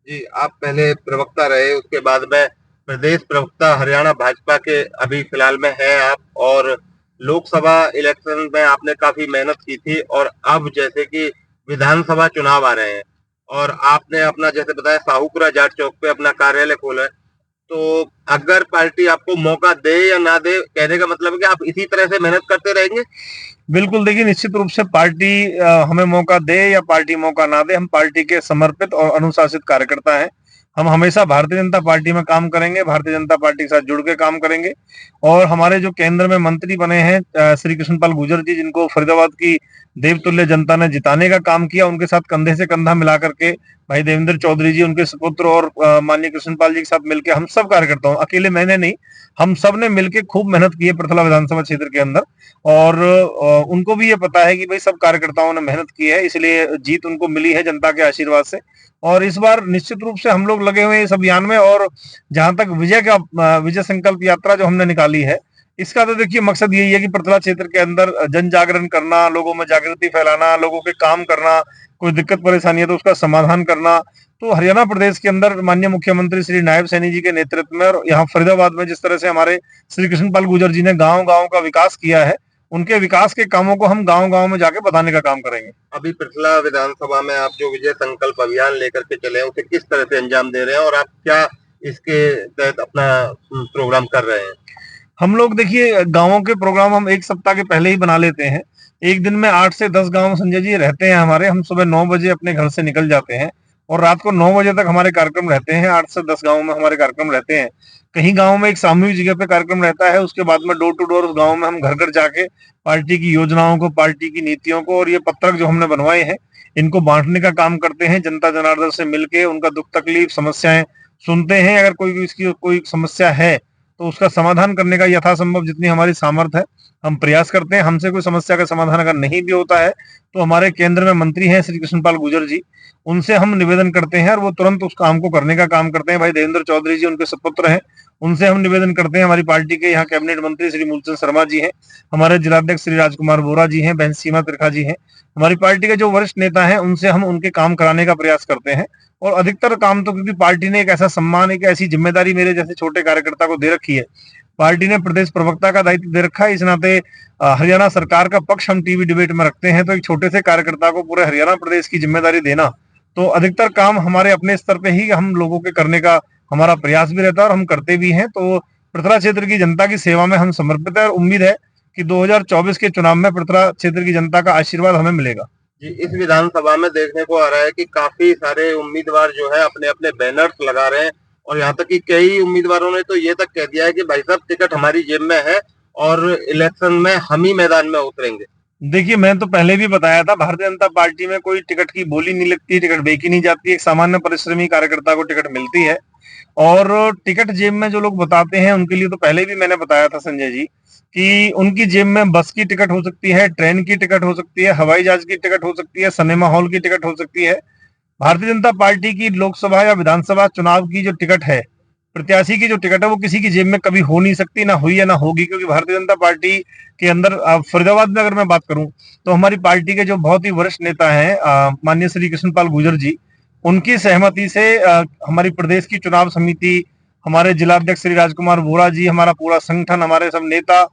जी, आप पहले प्रवक्ता रहे, उसके बाद में प्रदेश प्रवक्ता हरियाणा भाजपा के अभी फिलहाल में हैं आप, और लोकसभा इलेक्शन में आपने काफ़ी मेहनत की थी, और अब जैसे कि विधानसभा चुनाव आ रहे हैं और आपने अपना जैसे बताया साहूपुरा जाट चौक पे अपना कार्यालय खोला है। तो अगर पार्टी आपको मौका दे या ना दे, कहने का मतलब है कि आप इसी तरह से मेहनत करते रहेंगे? बिल्कुल, देखिए निश्चित रूप से पार्टी हमें मौका दे या पार्टी मौका ना दे, हम पार्टी के समर्पित और अनुशासित कार्यकर्ता हैं। हम हमेशा भारतीय जनता पार्टी में काम करेंगे, भारतीय जनता पार्टी के साथ जुड़ के काम करेंगे और हमारे जो केंद्र में मंत्री बने हैं श्री कृष्णपाल गुर्जर जी, जिनको फरीदाबाद की देवतुल्य जनता ने जिताने का काम किया, उनके साथ कंधे से कंधा मिला करके भाई देवेंद्र चौधरी जी, उनके सुपुत्र और माननीय कृष्णपाल जी के साथ मिलके हम सब कार्यकर्ताओं, अकेले मैंने नहीं, हम सब ने मिलके खूब मेहनत की है पृथला विधानसभा क्षेत्र के अंदर। और उनको भी ये पता है कि भाई सब कार्यकर्ताओं ने मेहनत की है, इसलिए जीत उनको मिली है जनता के आशीर्वाद से। और इस बार निश्चित रूप से हम लोग लगे हुए हैं इस अभियान में। और जहां तक विजय संकल्प यात्रा जो हमने निकाली है, इसका तो देखिए मकसद यही है कि पृथला क्षेत्र के अंदर जन जागरण करना, लोगों में जागृति फैलाना, लोगों के काम करना, कोई दिक्कत परेशानी है तो उसका समाधान करना। तो हरियाणा प्रदेश के अंदर माननीय मुख्यमंत्री श्री नायब सैनी जी के नेतृत्व में और यहाँ फरीदाबाद में जिस तरह से हमारे श्री कृष्णपाल गुर्जर जी ने गांव गांव का विकास किया है, उनके विकास के कामों को हम गांव-गांव में जाके बताने का काम करेंगे। अभी पृथला विधानसभा में आप जो विजय संकल्प अभियान लेकर के चले हैं, उसे किस तरह से अंजाम दे रहे हैं और आप क्या इसके तहत अपना प्रोग्राम कर रहे हैं? हम लोग देखिए गाँवों के प्रोग्राम हम 1 सप्ताह के पहले ही बना लेते हैं। एक दिन में 8 से 10 गाँव संजय जी रहते हैं हमारे। हम सुबह 9 बजे अपने घर से निकल जाते हैं और रात को 9 बजे तक हमारे कार्यक्रम रहते हैं। 8 से 10 गाँव में हमारे कार्यक्रम रहते हैं। कहीं गाँव में एक सामूहिक जगह पे कार्यक्रम रहता है, उसके बाद में डोर टू डोर उस गाँव में हम घर-घर जाके पार्टी की योजनाओं को, पार्टी की नीतियों को और ये पत्रक जो हमने बनवाए हैं, इनको बाँटने का काम करते हैं। जनता जनार्दन से मिलके उनका दुःख-तकलीफ, समस्याएँ सुनते हैं। अगर कोई इसकी कोई समस्या है, तो उसका समाधान करने का यथासंभव जितनी हमारी सामर्थ्य है, हम प्रयास करते हैं। हमसे कोई समस्या का समाधान अगर नहीं भी होता है, तो हमारे केंद्र में मंत्री हैं श्री कृष्णपाल गुर्जर जी, उनसे हम निवेदन करते हैं और वो तुरंत उस काम को करने का काम करते हैं। भाई देवेंद्र चौधरी जी उनके सुपुत्र हैं, उनसे हम निवेदन करते हैं। हमारी पार्टी के यहाँ कैबिनेट मंत्री श्री मूलचंद शर्मा जी हैं, हमारे जिलाध्यक्ष श्री राजकुमार बोरा जी हैं, बहन सीमा त्रिखा जी हैं। हमारी पार्टी के जो वरिष्ठ नेता हैं, उनसे हम उनके काम कराने का प्रयास करते हैं। और अधिकतर काम तो क्योंकि पार्टी ने एक ऐसा सम्मान, एक ऐसी जिम्मेदारी मेरे जैसे छोटे कार्यकर्ता को दे रखी है, पार्टी ने प्रदेश प्रवक्ता का दायित्व दे रखा है। इस नाते हरियाणा सरकार का पक्ष हम टीवी डिबेट में रखते हैं, तो एक छोटे से कार्यकर्ता को पूरे हरियाणा प्रदेश की जिम्मेदारी देना, तो अधिकतर काम हमारे अपने स्तर पे ही हम लोगों के करने का हमारा प्रयास भी रहता है और हम करते भी हैं। तो पृथला क्षेत्र की जनता की सेवा में हम समर्पित है और उम्मीद है कि 2024 के चुनाव में पृथला क्षेत्र की जनता का आशीर्वाद हमें मिलेगा। जी, इस विधानसभा में देखने को आ रहा है कि काफी सारे उम्मीदवार जो है अपने-अपने बैनर्स लगा रहे हैं, और यहाँ तक कि कई उम्मीदवारों ने तो ये तक कह दिया है कि भाई साहब टिकट हमारी जेब में है और इलेक्शन में हम ही मैदान में उतरेंगे। देखिए, मैं तो पहले भी बताया था, भारतीय जनता पार्टी में कोई टिकट की बोली नहीं लगती, टिकट बेची नहीं जाती, एक सामान्य परिश्रमी कार्यकर्ता को टिकट मिलती है। और टिकट जेब में जो लोग बताते हैं, उनके लिए तो पहले भी मैंने बताया था संजय जी, कि उनकी जेब में बस की टिकट हो सकती है, ट्रेन की टिकट हो सकती है, हवाई जहाज की टिकट हो सकती है, सिनेमा हॉल की टिकट हो सकती है। भारतीय जनता पार्टी की लोकसभा या विधानसभा चुनाव की जो टिकट है, प्रत्याशी की जो टिकट है, वो किसी की जेब में कभी हो नहीं सकती, ना हुई है ना होगी, क्योंकि भारतीय जनता पार्टी के अंदर फरीदाबाद में अगर मैं बात करूं, तो हमारी पार्टी के जो बहुत ही वरिष्ठ नेता हैं माननीय श्री कृष्णपाल गुर्जर जी, उनकी सहमति से हमारी प्रदेश की चुनाव समिति, हमारे जिलाध्यक्ष श्री राजकुमार बोरा जी, हमारा पूरा संगठन, हमारे सब नेता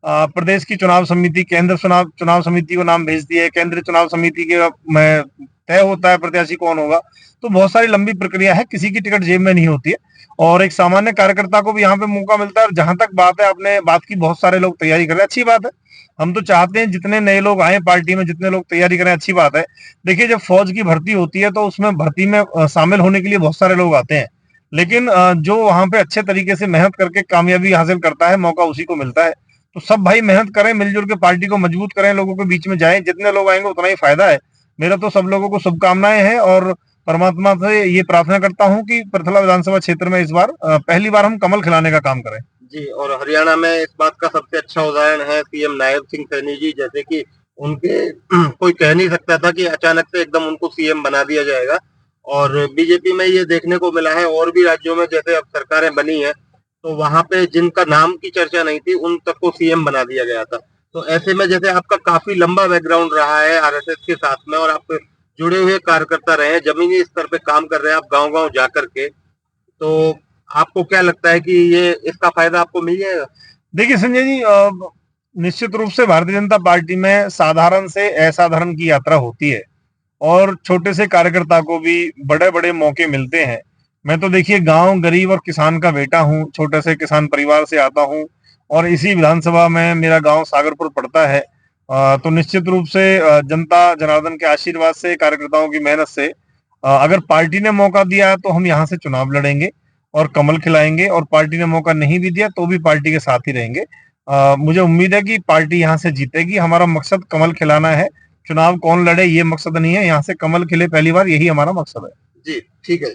प्रदेश की चुनाव समिति, केंद्र चुनाव चुनाव समिति को नाम भेजती है, केंद्रीय चुनाव समिति के में तय होता है प्रत्याशी कौन होगा। तो बहुत सारी लंबी प्रक्रिया है, किसी की टिकट जेब में नहीं होती है और एक सामान्य कार्यकर्ता को भी यहाँ पे मौका मिलता है। और जहां तक बात है, आपने बात की बहुत सारे लोग तैयारी कर रहे हैं, अच्छी बात है। हम तो चाहते हैं जितने नए लोग आए पार्टी में, जितने लोग तैयारी करें, अच्छी बात है। देखिए, जब फौज की भर्ती होती है तो उसमें भर्ती में शामिल होने के लिए बहुत सारे लोग आते हैं, लेकिन जो वहां पे अच्छे तरीके से मेहनत करके कामयाबी हासिल करता है, मौका उसी को मिलता है। तो सब भाई मेहनत करें, मिलजुल के पार्टी को मजबूत करें, लोगों के बीच में जाएं, जितने लोग आएंगे उतना ही फायदा है। मेरा तो सब लोगों को शुभकामनाएं हैं और परमात्मा से ये प्रार्थना करता हूं कि पृथला विधानसभा क्षेत्र में इस बार पहली बार हम कमल खिलाने का काम करें। जी, और हरियाणा में इस बात का सबसे अच्छा उदाहरण है सीएम नायब सिंह सैनी जी, जैसे कि उनके कोई कह नहीं सकता था कि अचानक से एकदम उनको सीएम बना दिया जाएगा। और बीजेपी में ये देखने को मिला है, और भी राज्यों में जैसे अब सरकारें बनी हैं, तो वहां पे जिनका नाम की चर्चा नहीं थी उन तक को सीएम बना दिया गया था। तो ऐसे में जैसे आपका काफी लंबा बैकग्राउंड रहा है आरएसएस के साथ में, और आप जुड़े हुए कार्यकर्ता रहे हैं, जमीनी स्तर पे काम कर रहे हैं आप गांव-गांव जाकर के, तो आपको क्या लगता है कि ये इसका फायदा आपको मिल जाएगा? देखिए संजय जी, निश्चित रूप से भारतीय जनता पार्टी में साधारण से असाधारण की यात्रा होती है और छोटे से कार्यकर्ता को भी बड़े-बड़े मौके मिलते हैं। मैं तो देखिए गाँव गरीब और किसान का बेटा हूँ, छोटे से किसान परिवार से आता हूँ और इसी विधानसभा में मेरा गाँव सागरपुर पड़ता है। तो निश्चित रूप से जनता जनार्दन के आशीर्वाद से, कार्यकर्ताओं की मेहनत से अगर पार्टी ने मौका दिया तो हम यहाँ से चुनाव लड़ेंगे और कमल खिलाएँगे, और पार्टी ने मौका नहीं भी दिया तो भी पार्टी के साथ ही रहेंगे। मुझे उम्मीद है कि पार्टी यहाँ से जीतेगी। हमारा मकसद कमल खिलाना है। चुनाव कौन लड़े ये मकसद नहीं है, यहाँ से कमल खिले पहली बार, यही हमारा मकसद है। जी, ठीक है।